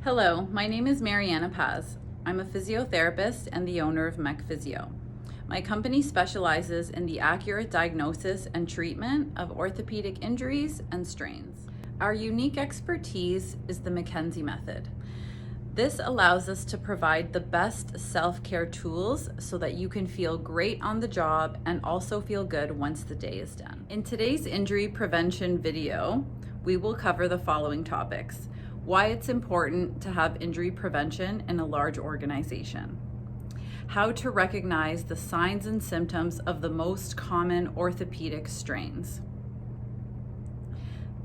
Hello, my name is Mariana Paz. I'm a physiotherapist and the owner of Mech Physio. My company specializes in the accurate diagnosis and treatment of orthopedic injuries and strains. Our unique expertise is the McKenzie method. This allows us to provide the best self-care tools so that you can feel great on the job and also feel good once the day is done. In today's injury prevention video, we will cover the following topics: why it's important to have injury prevention in a large organization, how to recognize the signs and symptoms of the most common orthopedic strains,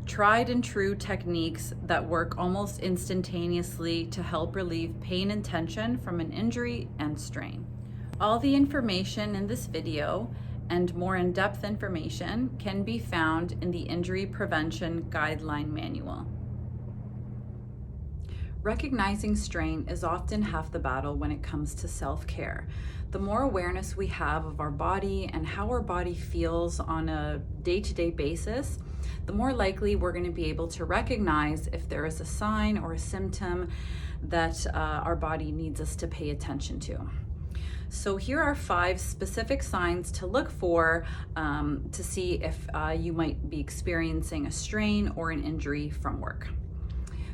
tried and true techniques that work almost instantaneously to help relieve pain and tension from an injury and strain. All the information in this video and more in-depth information can be found in the Injury Prevention Guideline Manual. Recognizing strain is often half the battle when it comes to self-care. The more awareness we have of our body and how our body feels on a day-to-day basis, the more likely we're going to be able to recognize if there is a sign or a symptom that our body needs us to pay attention to. So here are 5 specific signs to look for to see if you might be experiencing a strain or an injury from work.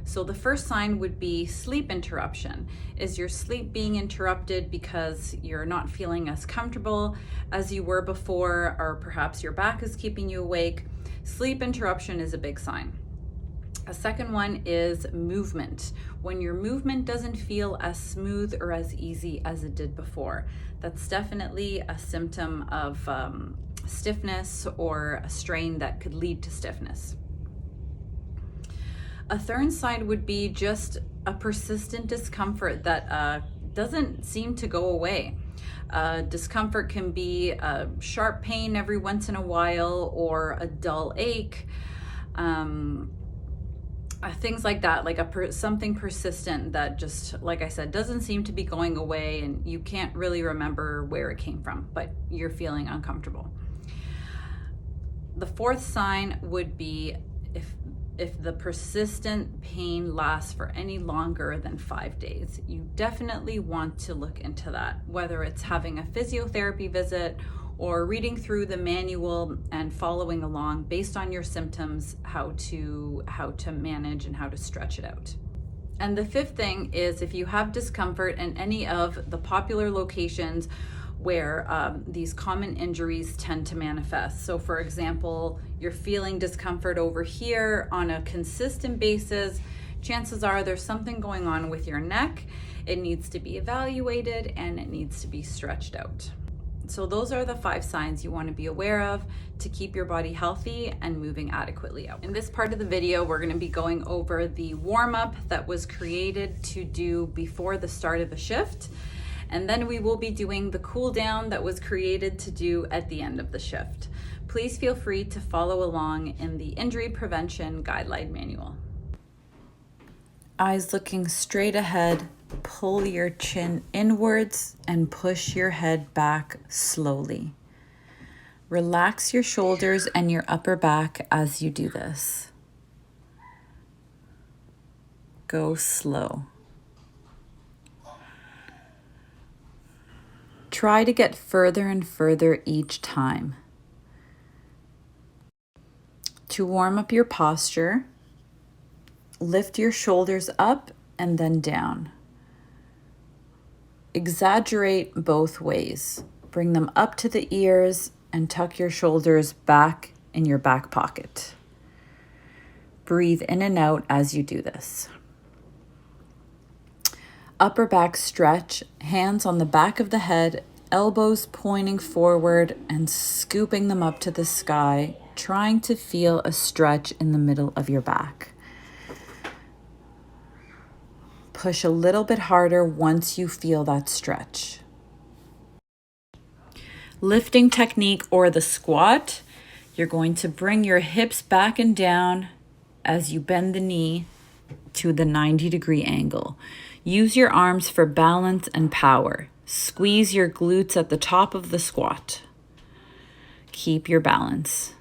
So the first sign would be sleep interruption. Is your sleep being interrupted because you're not feeling as comfortable as you were before, or perhaps your back is keeping you awake? Sleep interruption is a big sign. A second one is movement. When your movement doesn't feel as smooth or as easy as it did before, that's definitely a symptom of stiffness or a strain that could lead to stiffness. A third sign would be just a persistent discomfort that doesn't seem to go away. Discomfort can be a sharp pain every once in a while or a dull ache, things like that, like something persistent that just, like I said, doesn't seem to be going away and you can't really remember where it came from, but you're feeling uncomfortable. The fourth sign would be if the persistent pain lasts for any longer than 5 days. You definitely want to look into that, whether it's having a physiotherapy visit or reading through the manual and following along based on your symptoms, how to manage and how to stretch it out. And the fifth thing is if you have discomfort in any of the popular locations where these common injuries tend to manifest. So for example, you're feeling discomfort over here on a consistent basis, chances are there's something going on with your neck. It needs to be evaluated and it needs to be stretched out. So those are the 5 signs you want to be aware of to keep your body healthy and moving adequately out. In this part of the video, we're going to be going over the warm-up that was created to do before the start of a shift. And then we will be doing the cool down that was created to do at the end of the shift. Please feel free to follow along in the Injury Prevention Guideline Manual. Eyes looking straight ahead, pull your chin inwards and push your head back slowly. Relax your shoulders and your upper back as you do this. Go slow. Try to get further and further each time. To warm up your posture, lift your shoulders up and then down. Exaggerate both ways. Bring them up to the ears and tuck your shoulders back in your back pocket. Breathe in and out as you do this. Upper back stretch, hands on the back of the head, elbows pointing forward and scooping them up to the sky, trying to feel a stretch in the middle of your back. Push a little bit harder once you feel that stretch. Lifting technique or the squat, you're going to bring your hips back and down as you bend the knee to the 90-degree angle. Use your arms for balance and power. Squeeze your glutes at the top of the squat. Keep your balance.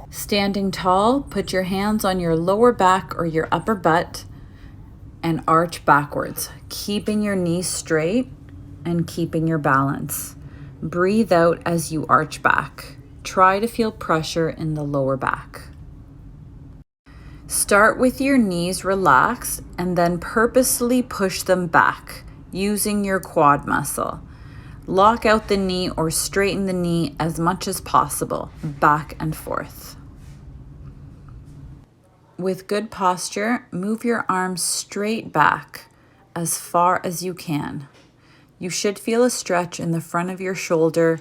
Standing tall, put your hands on your lower back or your upper butt. and arch backwards, keeping your knees straight and keeping your balance. Breathe out as you arch back. Try to feel pressure in the lower back. Start with your knees relaxed and then purposely push them back using your quad muscle. Lock out the knee or straighten the knee as much as possible, back and forth. With good posture, move your arms straight back as far as you can. You should feel a stretch in the front of your shoulder,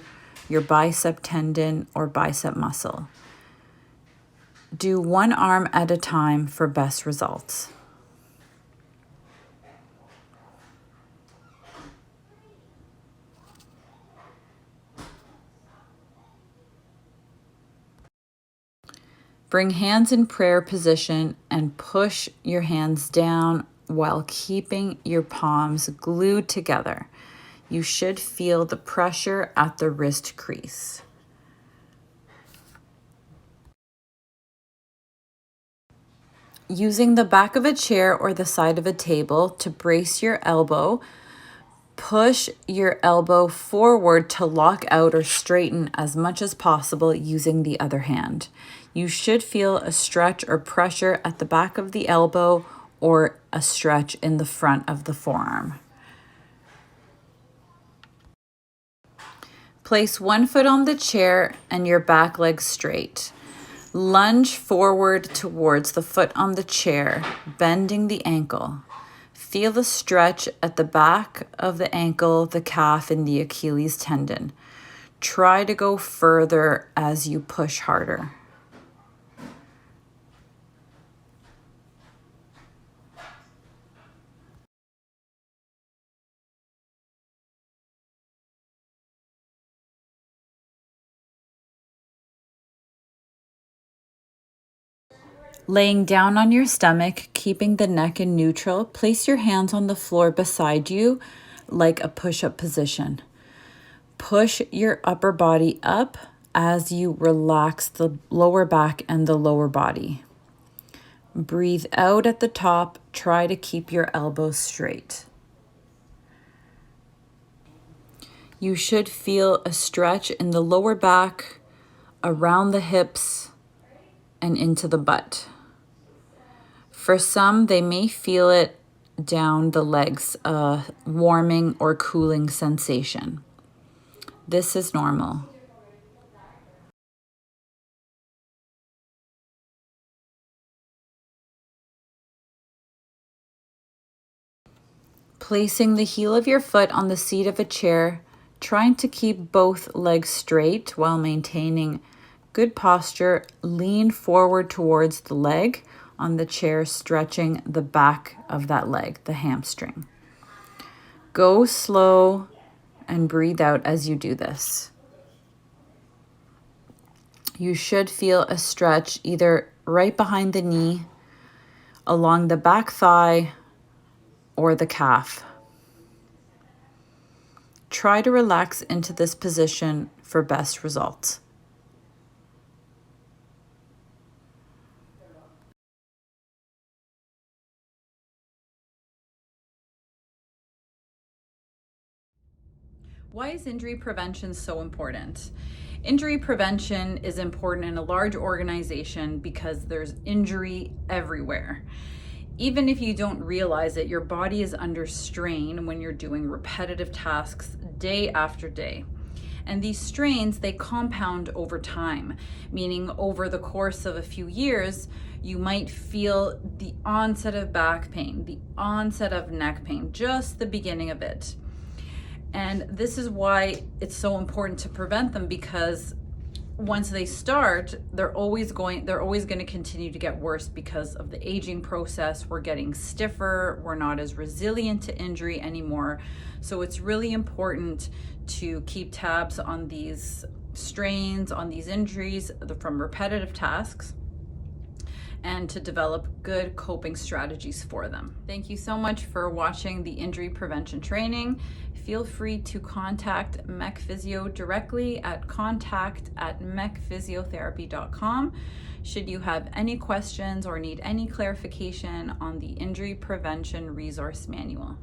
your bicep tendon, or bicep muscle. Do one arm at a time for best results. Bring hands in prayer position and push your hands down while keeping your palms glued together. You should feel the pressure at the wrist crease. Using the back of a chair or the side of a table to brace your elbow, push your elbow forward to lock out or straighten as much as possible using the other hand. You should feel a stretch or pressure at the back of the elbow or a stretch in the front of the forearm. Place one foot on the chair and your back leg straight. Lunge forward towards the foot on the chair, bending the ankle. Feel the stretch at the back of the ankle, the calf, and the Achilles tendon. Try to go further as you push harder. Laying down on your stomach, keeping the neck in neutral, place your hands on the floor beside you like a push-up position. Push your upper body up as you relax the lower back and the lower body. Breathe out at the top. Try to keep your elbows straight. You should feel a stretch in the lower back, around the hips, and into the butt. For some, they may feel it down the legs, a warming or cooling sensation. This is normal. Placing the heel of your foot on the seat of a chair, trying to keep both legs straight while maintaining good posture. Lean forward towards the leg on the chair, stretching the back of that leg, the hamstring. Go slow and breathe out as you do this. You should feel a stretch either right behind the knee, along the back thigh, or the calf. Try to relax into this position for best results. Why is injury prevention so important? Injury prevention is important in a large organization because there's injury everywhere. Even if you don't realize it, your body is under strain when you're doing repetitive tasks day after day. And these strains, they compound over time, meaning over the course of a few years, you might feel the onset of back pain, the onset of neck pain, just the beginning of it. And this is why it's so important to prevent them, because once they start, they're always going to continue to get worse because of the aging process. We're getting stiffer, we're not as resilient to injury anymore. So it's really important to keep tabs on these strains, on these injuries from repetitive tasks. and to develop good coping strategies for them. Thank you so much for watching the injury prevention training. Feel free to contact Mech Physio directly at contact@mechphysiotherapy.com should you have any questions or need any clarification on the injury prevention resource manual.